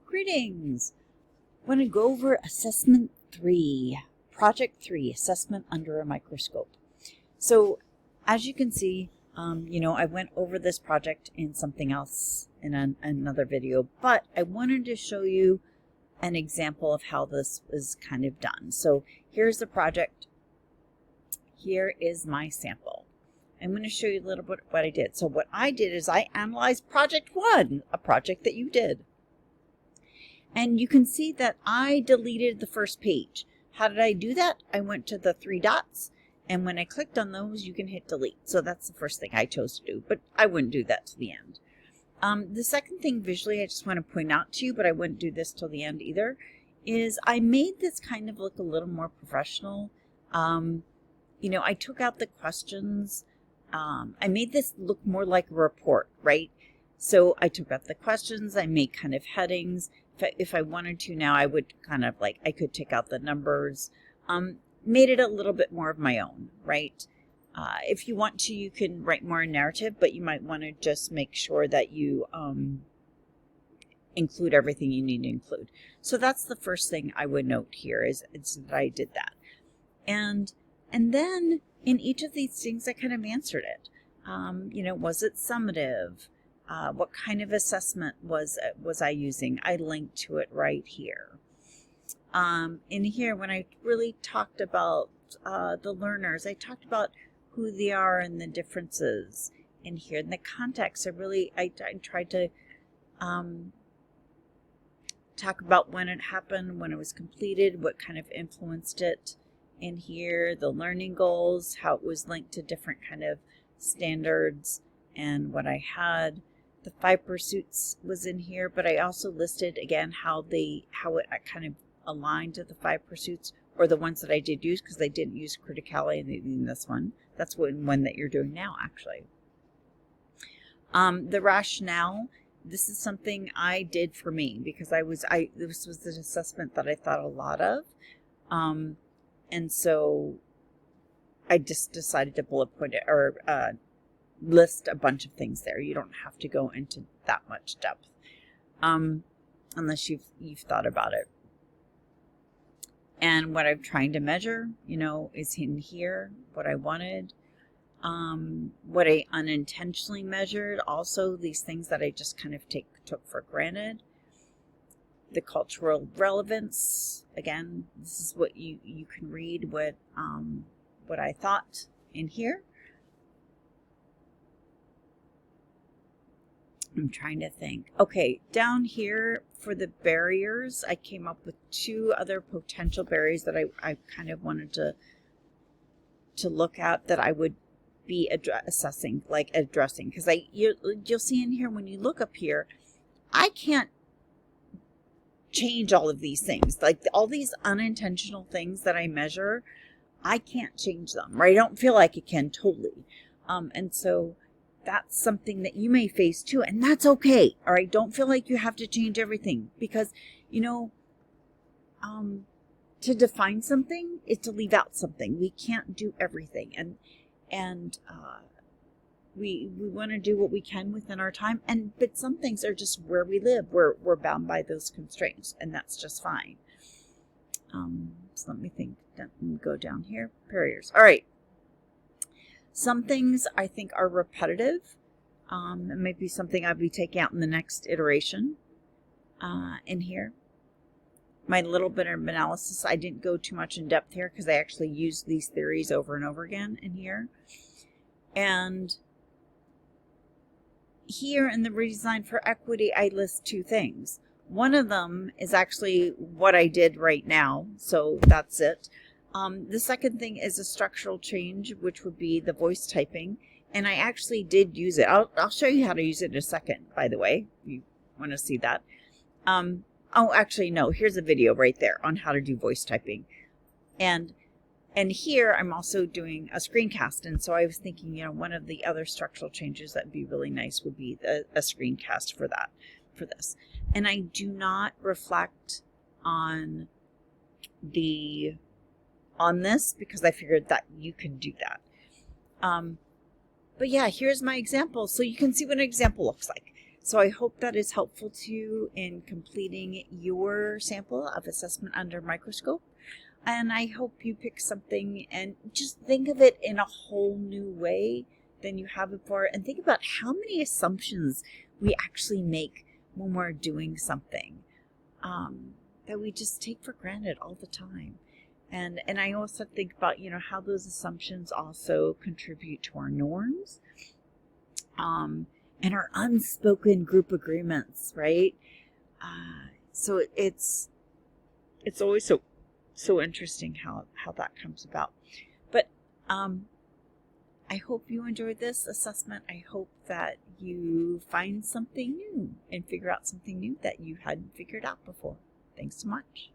Greetings! I'm going to go over Assessment 3, Project 3, Assessment Under a Microscope. So, as you can see, I went over this project in something else in another video, but I wanted to show you an example of how this is kind of done. So, here's the project. Here is my sample. I'm going to show you a little bit what I did. So, what I did is I analyzed Project 1, a project that you did. And you can see that I deleted the first page. How did I do that? I went to the three dots, and when I clicked on those, you can hit delete. So that's the first thing I chose to do, but I wouldn't do that to the end. The second thing visually I just want to point out to you, but I wouldn't do this till the end either, is I made this kind of look a little more professional. I took out the questions. I made this look more like a report, right? So I took out the questions. I made kind of headings. If I wanted to now, I would kind of I could take out the numbers, made it a little bit more of my own, right? If you want to, you can write more narrative, but you might want to just make sure that you include everything you need to include. So that's the first thing I would note here is that I did that. And then in each of these things, I kind of answered it. Was it summative? What kind of assessment was I using? I linked to it right here. In here, when I really talked about the learners, I talked about who they are and the differences in here. In the context, I tried to talk about when it happened, when it was completed, what kind of influenced it in here, the learning goals, how it was linked to different kind of standards, and what I had. The 5 pursuits was in here, but I also listed again how it kind of aligned to the 5 pursuits, or the ones that I did use, because I didn't use criticality in this one. That's one that you're doing now, actually. The rationale. This is something I did for me because this was an assessment that I thought a lot of, and so I just decided to bullet point it or list a bunch of things there. You don't have to go into that much depth unless you've thought about it. And what I'm trying to measure, is in here. What I wanted, what I unintentionally measured. Also, these things that I just kind of took for granted. The cultural relevance. Again, this is what you can read what I thought in here. I'm trying to think. Okay, down here for the barriers, I came up with 2 other potential barriers that I kind of wanted to look at that I would be addressing. Because you'll see in here when you look up here, I can't change all of these things. Like all these unintentional things that I measure, I can't change them. Right? I don't feel like I can totally. And so that's something that you may face too, and that's okay. All right, don't feel like you have to change everything because, to define something is to leave out something. We can't do everything, and we want to do what we can within our time. But some things are just where we live. We're bound by those constraints, and that's just fine. So let me think. Let me go down here. Barriers. All right. Some things I think are repetitive. It might be something I'll be taking out in the next iteration in here. My little bit of analysis, I didn't go too much in depth here because I actually used these theories over and over again in here. And here in the redesign for equity, I list 2 things. One of them is actually what I did right now, so that's it. The second thing is a structural change, which would be the voice typing. And I actually did use it. I'll show you how to use it in a second, by the way, if you want to see that. Actually, no, here's a video right there on how to do voice typing. And here I'm also doing a screencast. And so I was thinking, one of the other structural changes that would be really nice would be a screencast for this. And I do not reflect on this because I figured that you can do that. But yeah, here's my example. So you can see what an example looks like. So I hope that is helpful to you in completing your sample of assessment under microscope. And I hope you pick something and just think of it in a whole new way than you have before. And think about how many assumptions we actually make when we're doing something that we just take for granted all the time. And I also think about, how those assumptions also contribute to our norms and our unspoken group agreements, right? So it's always so interesting how that comes about. But I hope you enjoyed this assessment. I hope that you find something new and figure out something new that you hadn't figured out before. Thanks so much.